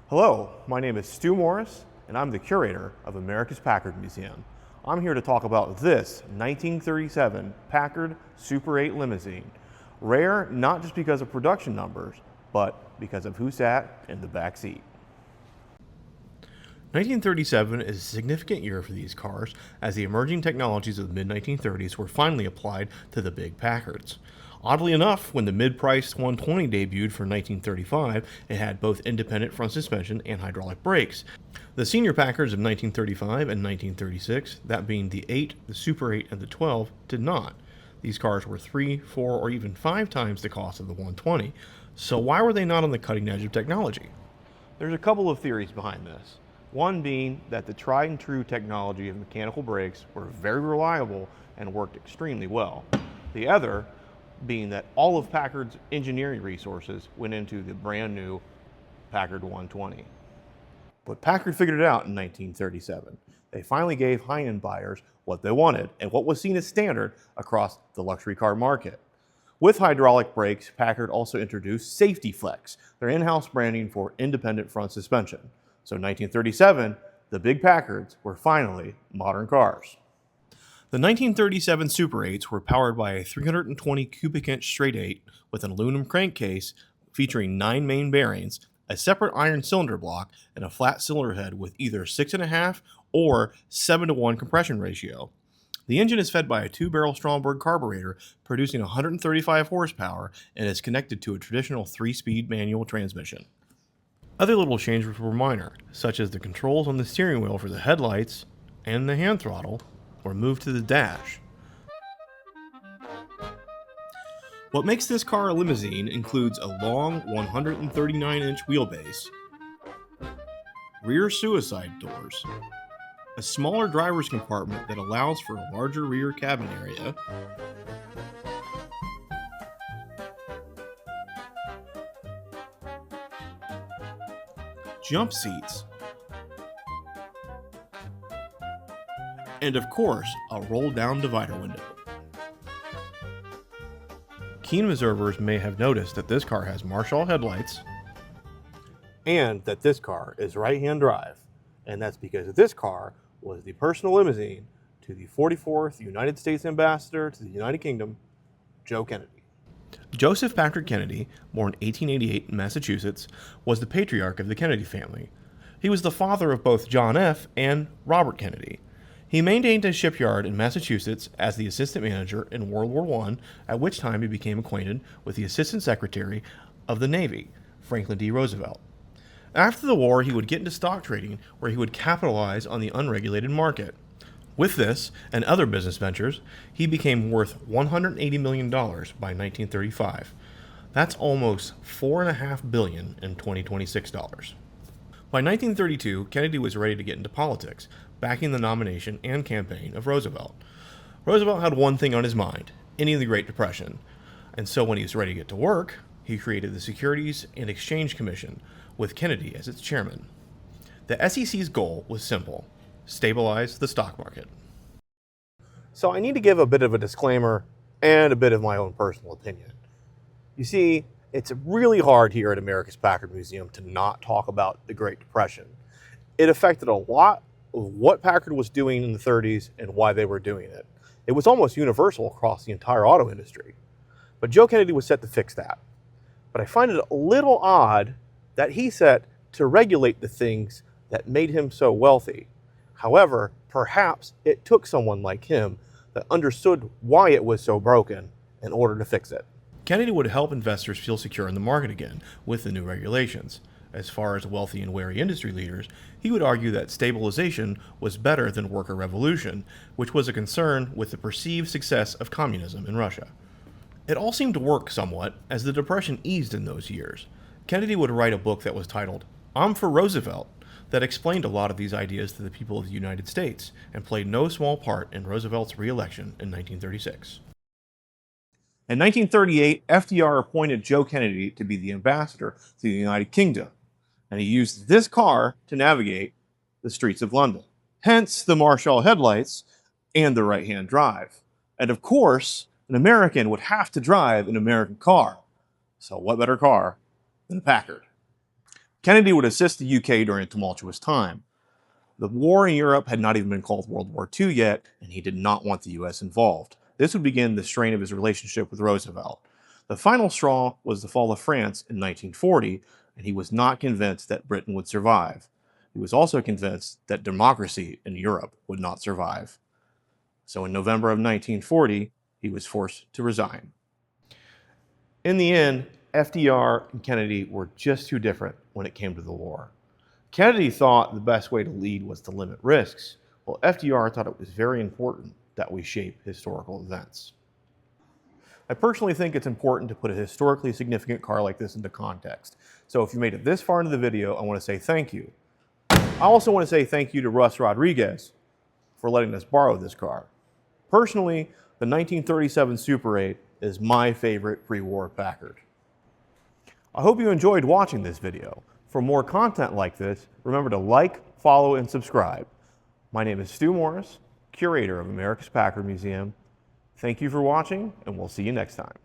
Hello, my name is Stu Morris, and I'm the curator of America's Packard Museum. I'm here to talk about this 1937 Packard Super 8 limousine. Rare not just because of production numbers, but because of who sat in the back seat. 1937 is a significant year for these cars, as the emerging technologies of the mid-1930s were finally applied to the big Packards. Oddly enough, when the mid-priced 120 debuted for 1935, it had both independent front suspension and hydraulic brakes. The senior Packards of 1935 and 1936, that being the 8, the Super 8, and the 12, did not. These cars were 3, 4, or even 5 times the cost of the 120. So why were they not on the cutting edge of technology? There's a couple of theories behind this. One being that the tried and true technology of mechanical brakes were very reliable and worked extremely well. The other being that all of Packard's engineering resources went into the brand new Packard 120. But Packard figured it out in 1937. They finally gave high-end buyers what they wanted and what was seen as standard across the luxury car market. With hydraulic brakes, Packard also introduced Safety Flex, their in-house branding for independent front suspension. So in 1937, the big Packards were finally modern cars. The 1937 Super 8s were powered by a 320 cubic inch straight 8 with an aluminum crankcase featuring 9 main bearings, a separate iron cylinder block, and a flat cylinder head with either 6.5 or 7:1 compression ratio. The engine is fed by a 2-barrel Stromberg carburetor producing 135 horsepower and is connected to a traditional 3-speed manual transmission. Other little changes were minor, such as the controls on the steering wheel for the headlights and the hand throttle were moved to the dash. What makes this car a limousine includes a long 139-inch wheelbase, rear suicide doors, a smaller driver's compartment that allows for a larger rear cabin area, jump seats, and of course, a roll-down divider window. Keen observers may have noticed that this car has Marshall headlights and that this car is right-hand drive, and that's because this car was the personal limousine to the 44th United States Ambassador to the United Kingdom, Joe Kennedy. Joseph Packard Kennedy, born 1888 in Massachusetts, was the patriarch of the Kennedy family. He was the father of both John F. and Robert Kennedy. He maintained a shipyard in Massachusetts as the assistant manager in World War I, at which time he became acquainted with the Assistant Secretary of the Navy, Franklin D. Roosevelt. After the war, he would get into stock trading, where he would capitalize on the unregulated market. With this and other business ventures, he became worth $180 million by 1935. That's almost $4.5 billion in 2026 dollars. By 1932, Kennedy was ready to get into politics, backing the nomination and campaign of Roosevelt. Roosevelt had one thing on his mind, ending the Great Depression, and so when he was ready to get to work, he created the Securities and Exchange Commission, with Kennedy as its chairman. The SEC's goal was simple: stabilize the stock market. So I need to give a bit of a disclaimer and a bit of my own personal opinion. You see, it's really hard here at America's Packard Museum to not talk about the Great Depression. It affected a lot of what Packard was doing in the 30s and why they were doing it. It was almost universal across the entire auto industry. But Joe Kennedy was set to fix that. But I find it a little odd that he set to regulate the things that made him so wealthy. However, perhaps it took someone like him that understood why it was so broken in order to fix it. Kennedy would help investors feel secure in the market again with the new regulations. As far as wealthy and wary industry leaders, he would argue that stabilization was better than worker revolution, which was a concern with the perceived success of communism in Russia. It all seemed to work somewhat as the Depression eased in those years. Kennedy would write a book that was titled "I'm for Roosevelt," that explained a lot of these ideas to the people of the United States and played no small part in Roosevelt's re-election in 1936. In 1938, FDR appointed Joe Kennedy to be the ambassador to the United Kingdom, and he used this car to navigate the streets of London. Hence the Marshall headlights and the right-hand drive. And of course, an American would have to drive an American car. So what better car than a Packard? Kennedy would assist the UK during a tumultuous time. The war in Europe had not even been called World War II yet, and he did not want the US involved. This would begin the strain of his relationship with Roosevelt. The final straw was the fall of France in 1940, and he was not convinced that Britain would survive. He was also convinced that democracy in Europe would not survive. So in November of 1940, he was forced to resign. In the end, FDR and Kennedy were just too different when it came to the war. Kennedy thought the best way to lead was to limit risks, while FDR thought it was very important that we shape historical events. I personally think it's important to put a historically significant car like this into context. So if you made it this far into the video, I want to say thank you. I also want to say thank you to Russ Rodriguez for letting us borrow this car. Personally, the 1937 Super 8 is my favorite pre-war Packard. I hope you enjoyed watching this video. For more content like this, remember to like, follow, and subscribe. My name is Stu Morris, curator of America's Packard Museum. Thank you for watching, and we'll see you next time.